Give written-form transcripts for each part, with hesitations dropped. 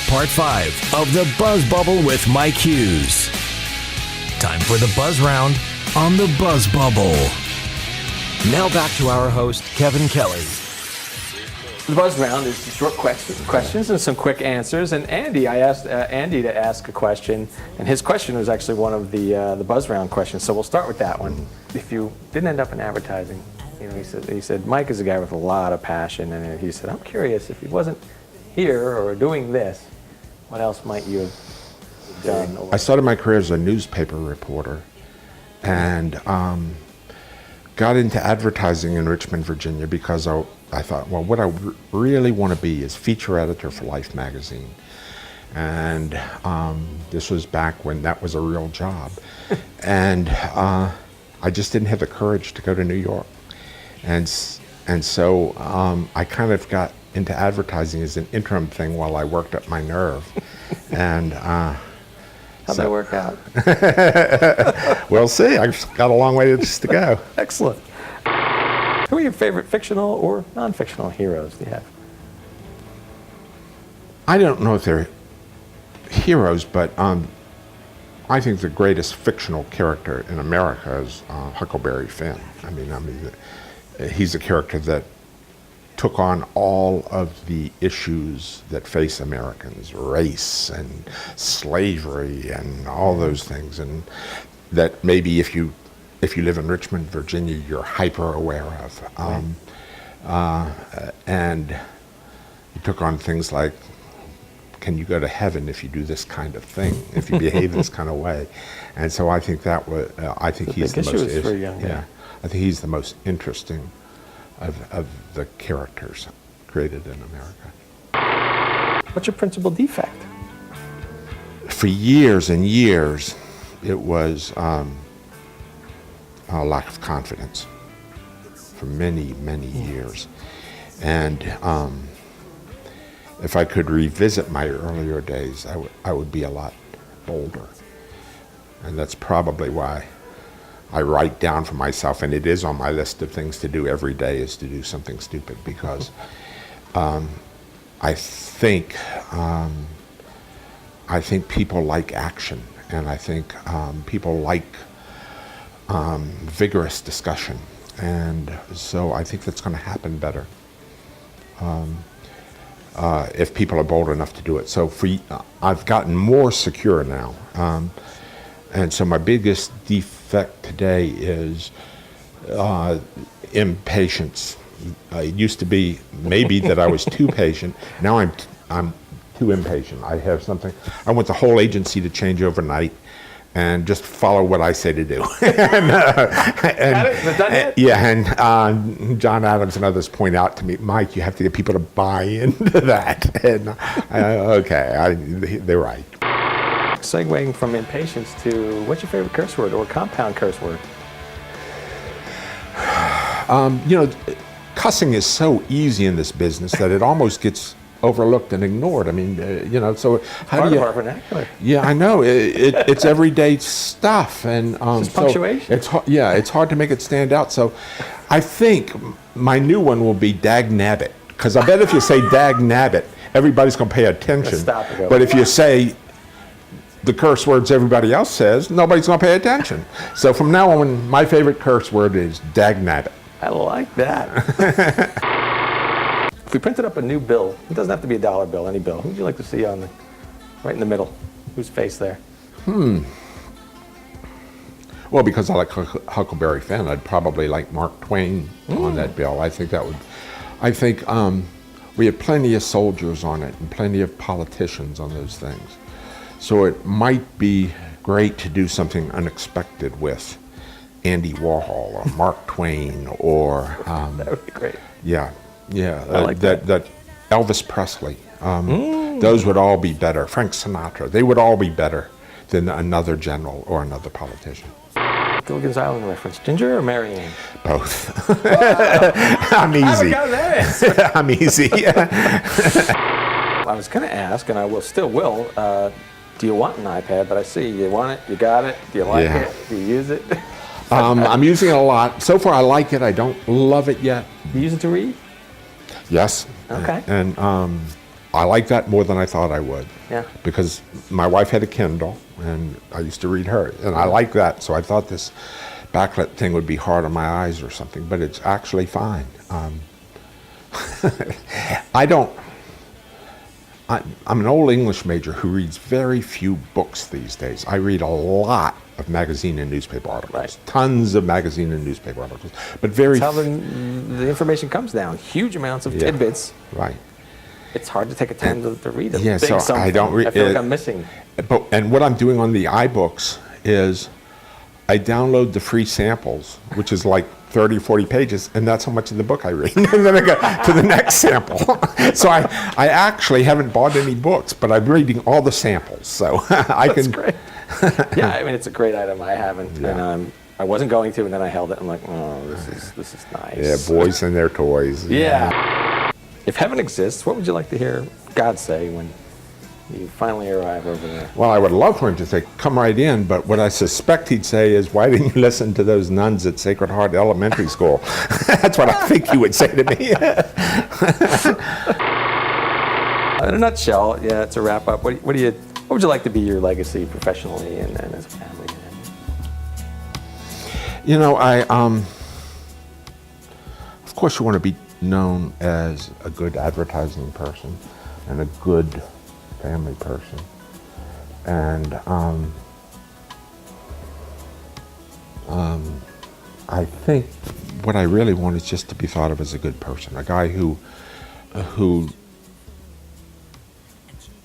part 5 of the BuzzBubble with Mike Hughes. Time for the Buzz Round on the BuzzBubble. Now back to our host, Kevin Kelly. The Buzz Round is short questions and some quick answers. And Andy, I asked Andy to ask a question, and his question was actually one of the Buzz Round questions. So we'll start with that one. If you didn't end up in advertising, he said Mike is a guy with a lot of passion, and he said, I'm curious, if he wasn't here or doing this, what else might you have done? I started my career as a newspaper reporter, and got into advertising in Richmond, Virginia, because I thought, well, what I really want to be is feature editor for Life magazine. And this was back when that was a real job. And I just didn't have the courage to go to New York. And so I kind of got into advertising as an interim thing while I worked up my nerve. And how'd that work out? We'll see. I've got a long way to go. Excellent. Who are your favorite fictional or non-fictional heroes do you have? I don't know if they're heroes, but I think the greatest fictional character in America is Huckleberry Finn. I mean, he's a character that took on all of the issues that face Americans, race and slavery and all those things, and that maybe if you live in Richmond, Virginia, you're hyper aware of. And he took on things like, can you go to heaven if you do this kind of thing, if you behave this kind of way? And so I think that was, I think he's the most, for a young man. I think he's the most interesting of the characters created in America. What's your principal defect? For years and years, it was a lack of confidence for many, many years. And if I could revisit my earlier days, I would be a lot bolder. And that's probably why I write down for myself, and it is on my list of things to do every day, is to do something stupid, because I think people like action, and I think people like vigorous discussion, and so I think that's going to happen better if people are bold enough to do it. So I've gotten more secure now, and so my biggest defect today is impatience. It used to be maybe that I was too patient. Now I'm too impatient. I have something. I want the whole agency to change overnight, and just follow what I say to do. And John Adams and others point out to me, Mike, you have to get people to buy into that. And they're right. Segueing from impatience to, what's your favorite curse word or compound curse word? Cussing is so easy in this business that it almost gets overlooked and ignored. I mean, so how do you? Part of our vernacular. Yeah, I know. It's everyday stuff, and it's punctuation. It's hard to make it stand out. So, I think my new one will be dag nabbit, because I bet if you say dag nabbit, everybody's going to pay attention. But if you say the curse words everybody else says, nobody's going to pay attention. So from now on, my favorite curse word is dag nabbit. I like that. If we printed up a new bill, it doesn't have to be a dollar bill, any bill. Who would you like to see on right in the middle? Whose face there? Well, because I like Huckleberry Finn, I'd probably like Mark Twain on that bill. I think we have plenty of soldiers on it and plenty of politicians on those things. So it might be great to do something unexpected with Andy Warhol or Mark Twain or that would be great. Yeah, I like that. Elvis Presley. Those would all be better. Frank Sinatra. They would all be better than another general or another politician. Gilligan's Island reference. Ginger or Marianne? Both. I'm easy. I'm easy. I was going to ask, and I still will. Do you want an iPad? But I see you want it. You got it. Do you like it? Do you use it? I'm using it a lot. So far, I like it. I don't love it yet. You use it to read? Yes. Okay. And I like that more than I thought I would. Yeah. Because my wife had a Kindle, and I used to read her, and I like that. So I thought this backlit thing would be hard on my eyes or something, but it's actually fine. I'm an old English major who reads very few books these days. I read a lot of magazine and newspaper articles, Right. Tons of magazine and newspaper articles, but very That's how the information comes down. Huge amounts of tidbits. Right. It's hard to take a time to read a Yeah, big so something. I don't I feel like I'm missing. And what I'm doing on the iBooks is I download the free samples, which is like 30 or 40 pages, and that's how much of the book I read. And then I go to the next sample. So I actually haven't bought any books, but I'm reading all the samples. So That's great. Yeah, I mean, it's a great item. I haven't, and I wasn't going to, and then I held it. I'm like, oh, this is nice. Yeah, boys and their toys. Yeah. If heaven exists, what would you like to hear God say when you finally arrive over there? Well, I would love for him to say, come right in, but what I suspect he'd say is, why didn't you listen to those nuns at Sacred Heart Elementary School? That's what I think he would say to me. In a nutshell, yeah, to wrap up, what would you like to be your legacy professionally and as a family? You know, of course you want to be known as a good advertising person and a good family person. And I think what I really want is just to be thought of as a good person, a guy who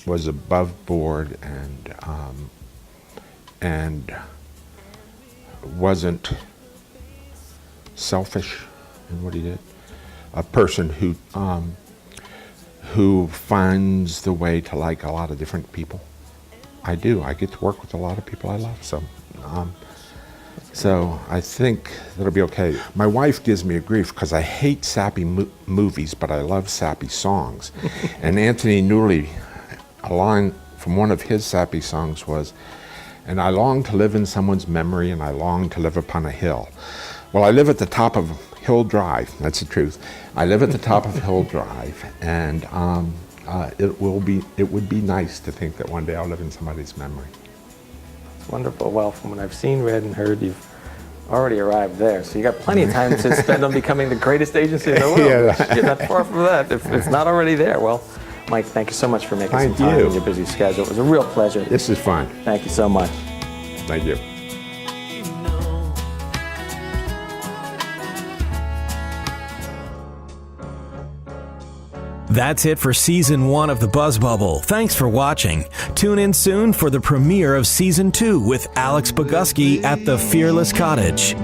was above board and wasn't selfish in what he did. A person who finds the way to like a lot of different people. I do. I get to work with a lot of people I love. So I think that'll be okay. My wife gives me a grief because I hate sappy movies, but I love sappy songs. And Anthony Newley, a line from one of his sappy songs was, "And I long to live in someone's memory, and I long to live upon a hill." Well, I live at the top of Hill Drive. That's the truth. I live at the top of Hill Drive, and it would be nice to think that one day I'll live in somebody's memory. It's wonderful. Well, from what I've seen, read, and heard, you've already arrived there. So you got plenty of time to spend on becoming the greatest agency in the world. Yeah. You're not far from that if it's not already there. Well, Mike, thank you so much for making some time in your busy schedule. It was a real pleasure. This is fun. Thank you so much. Thank you. That's it for Season 1 of the BuzzBubble. Thanks for watching. Tune in soon for the premiere of Season 2 with Alex Bogusky at the Fearless Cottage.